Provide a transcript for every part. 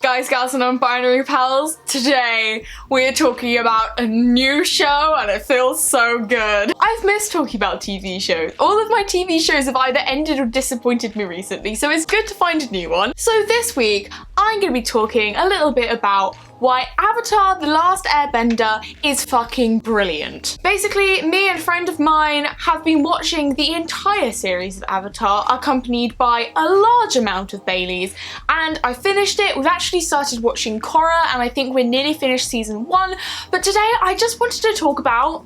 guys, gals and non-binary pals. Today we're talking about a new show and it feels so good. I've missed talking about TV shows. All of my TV shows have either ended or disappointed me recently, so it's good to find a new one. So this week I'm going to be talking a little bit about why Avatar: The Last Airbender is fucking brilliant. Basically, me and a friend of mine have been watching the entire series of Avatar, accompanied by a large amount of Baileys, and I finished it. We've actually started watching Korra, and I think we're nearly finished season 1, but today I just wanted to talk about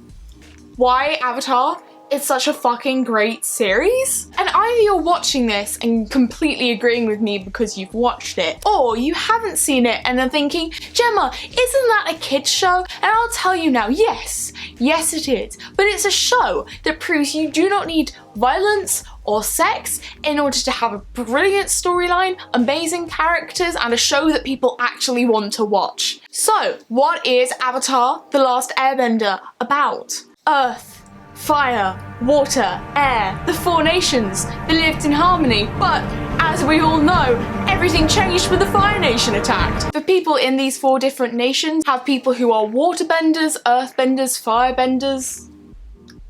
why Avatar is such a fucking great series. And either you're watching this and completely agreeing with me because you've watched it, or you haven't seen it and are thinking, Gemma, isn't that a kid's show? And I'll tell you now, yes it is. But it's a show that proves you do not need violence or sex in order to have a brilliant storyline, amazing characters, and a show that people actually want to watch. So, what is Avatar: The Last Airbender about? Earth, fire, water, air, the 4 nations. They lived in harmony, but as we all know, everything changed when the Fire Nation attacked. The people in these 4 different nations have people who are waterbenders, earthbenders, firebenders,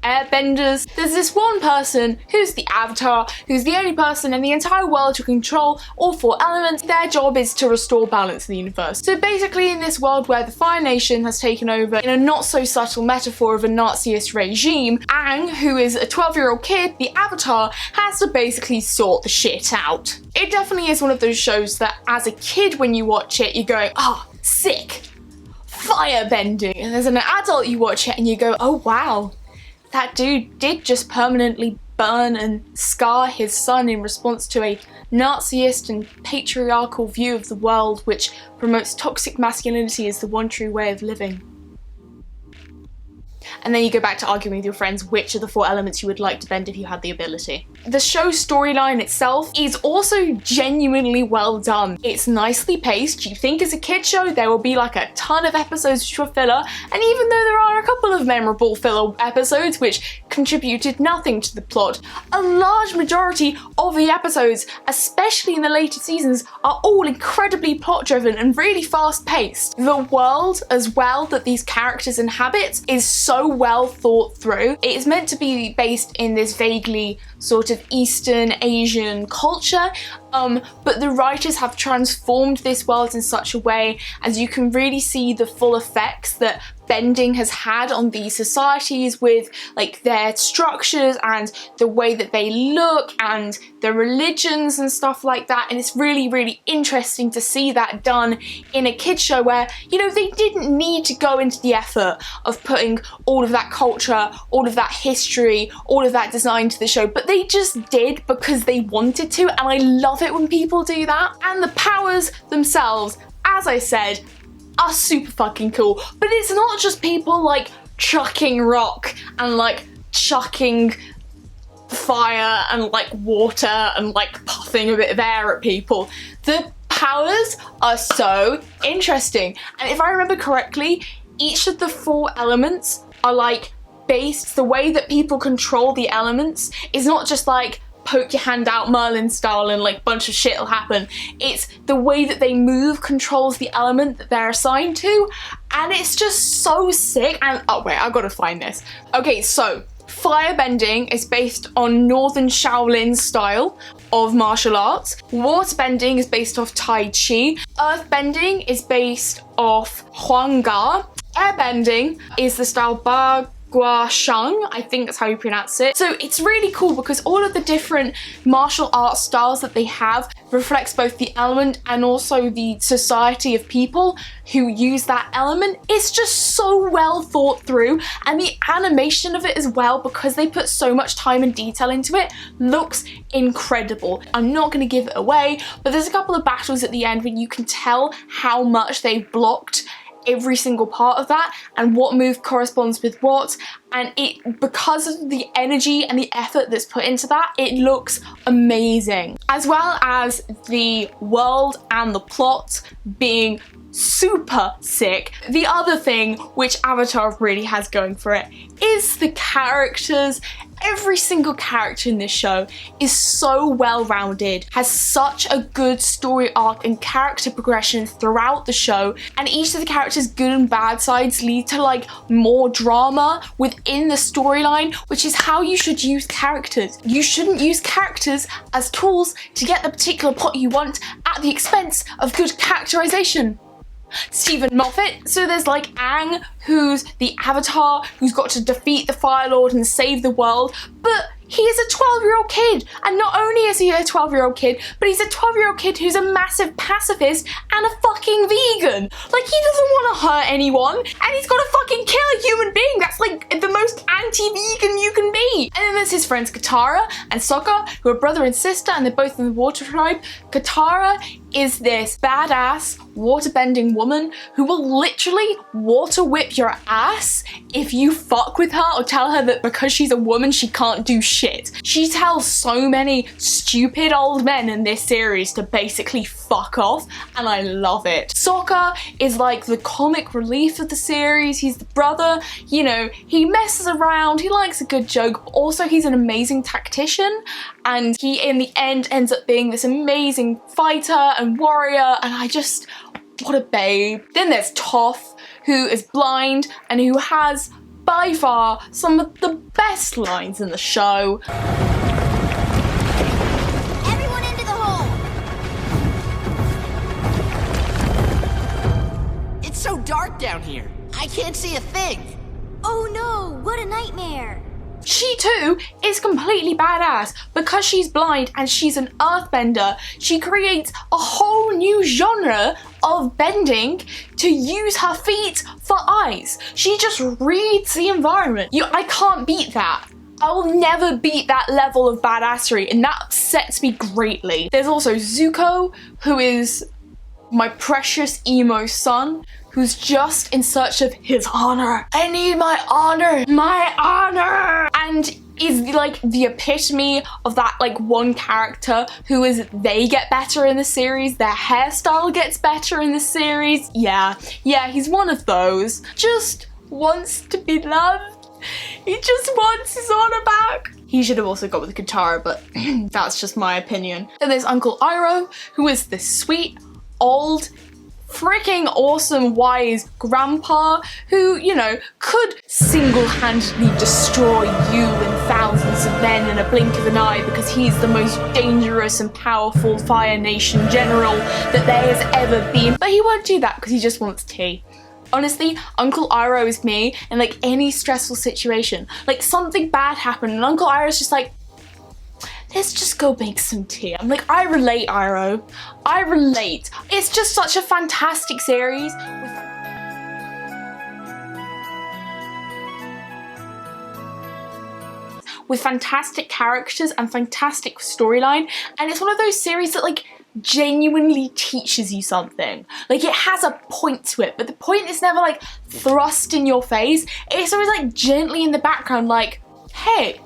airbenders. There's this one person who's the Avatar, who's the only person in the entire world to control all 4 elements. Their job is to restore balance in the universe. So basically, in this world where the Fire Nation has taken over, in a not so subtle metaphor of a Naziist regime, Aang, who is a 12-year-old kid, the Avatar, has to basically sort the shit out. It definitely is one of those shows that as a kid when you watch it, you're going, oh, sick, firebending. And as an adult you watch it and you go, oh wow, that dude did just permanently burn and scar his son in response to a Naziist and patriarchal view of the world which promotes toxic masculinity as the one true way of living. And then you go back to arguing with your friends which of the 4 elements you would like to bend if you had the ability. The show's storyline itself is also genuinely well done. It's nicely paced. You think as a kid show there will be like a ton of episodes which were filler, and even though there are a couple of memorable filler episodes which contributed nothing to the plot, a large majority of the episodes, especially in the later seasons, are all incredibly plot driven and really fast paced. The world as well that these characters inhabit is so well thought through. It is meant to be based in this vaguely sort of Eastern Asian culture, but the writers have transformed this world in such a way as you can really see the full effects that bending has had on these societies with like their structures and the way that they look and their religions and stuff like that. And it's really, really interesting to see that done in a kids show where, you know, they didn't need to go into the effort of putting all of that culture, all of that history, all of that design to the show, but they just did because they wanted to, and I love it when people do that. And the powers themselves, as I said, are super fucking cool, but it's not just people like chucking rock and like chucking fire and like water and like puffing a bit of air at people. The powers are so interesting, and if I remember correctly, each of the 4 elements are like based, the way that people control the elements is not just like poke your hand out Merlin style and like bunch of shit will happen. It's the way that they move controls the element that they're assigned to, and it's just so sick. And oh wait, I've got to find this. Okay, so firebending is based on Northern Shaolin style of martial arts. Waterbending is based off Tai Chi. Earthbending is based off Huanga. Airbending is the style Gua Shang, I think that's how you pronounce it. So it's really cool because all of the different martial arts styles that they have reflects both the element and also the society of people who use that element. It's just so well thought through, and the animation of it as well, because they put so much time and detail into it, looks incredible. I'm not going to give it away, but there's a couple of battles at the end where you can tell how much they blocked every single part of that and what move corresponds with what, and because of the energy and the effort that's put into that, it looks amazing. As well as the world and the plot being super sick. The other thing which Avatar really has going for it is the characters. Every single character in this show is so well-rounded, has such a good story arc and character progression throughout the show, and each of the characters' good and bad sides lead to like more drama within the storyline, which is how you should use characters. You shouldn't use characters as tools to get the particular plot you want at the expense of good characterization. Stephen Moffat. So there's like Aang, who's the Avatar, who's got to defeat the Fire Lord and save the world, but he is a 12-year-old kid, and not only is he a 12-year-old kid, but he's a 12-year-old kid who's a massive pacifist and a fucking vegan. Like, he doesn't want to hurt anyone, and he's got to fucking kill a human being. That's like the most anti-vegan you can be. And then there's his friends Katara and Sokka, who are brother and sister, and they're both in the water tribe. Katara is this badass waterbending woman who will literally water whip your ass if you fuck with her or tell her that because she's a woman she can't do shit. She tells so many stupid old men in this series to basically fuck off, and I love it. Sokka is like the comic relief of the series. He's the brother, you know, he messes around, he likes a good joke, but also he's an amazing tactician, and he in the end ends up being this amazing fighter and warrior, and what a babe. Then there's Toph, who is blind and who has by far some of the best lines in the show. Everyone into the hole! It's so dark down here. I can't see a thing. Oh no, what a nightmare! She too is completely badass. Because she's blind and she's an earthbender, she creates a whole new genre of bending to use her feet for eyes. She just reads the environment. I can't beat that. I will never beat that level of badassery, and that upsets me greatly. There's also Zuko, who is my precious emo son, who's just in search of his honor. I need my honor, my honor! And is like the epitome of that like one character who is they get better in the series, their hairstyle gets better in the series. Yeah, he's one of those. Just wants to be loved. He just wants his honor back. He should have also got with Katara, but that's just my opinion. Then there's Uncle Iroh, who is this sweet, old, freaking awesome, wise grandpa who, you know, could single-handedly destroy you and thousands of men in a blink of an eye because he's the most dangerous and powerful Fire Nation general that there has ever been. But he won't do that because he just wants tea. Honestly, Uncle Iroh is me in like any stressful situation. Like something bad happened and Uncle Iroh's just like, let's just go make some tea. I'm like, I relate, Iroh. I relate. It's just such a fantastic series. With fantastic characters and fantastic storyline. And it's one of those series that like genuinely teaches you something. Like it has a point to it, but the point is never like thrust in your face. It's always like gently in the background like, hey,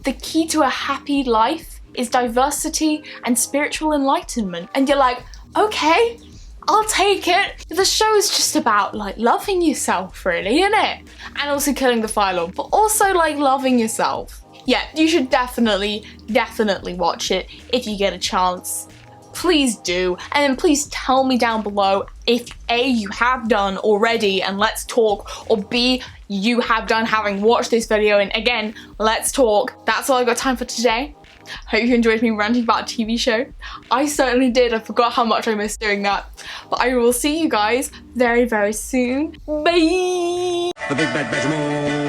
the key to a happy life is diversity and spiritual enlightenment. And you're like, okay, I'll take it. The show is just about like loving yourself really, isn't it? And also killing the Fire Lord, but also like loving yourself. Yeah, you should definitely watch it if you get a chance. Please do, and then please tell me down below if A, you have done already and let's talk, or B, you have done having watched this video and again, let's talk. That's all I've got time for today. Hope you enjoyed me ranting about a TV show. I certainly did. I forgot how much I missed doing that. But I will see you guys very, very soon. Bye! The Big Bad Bedroom.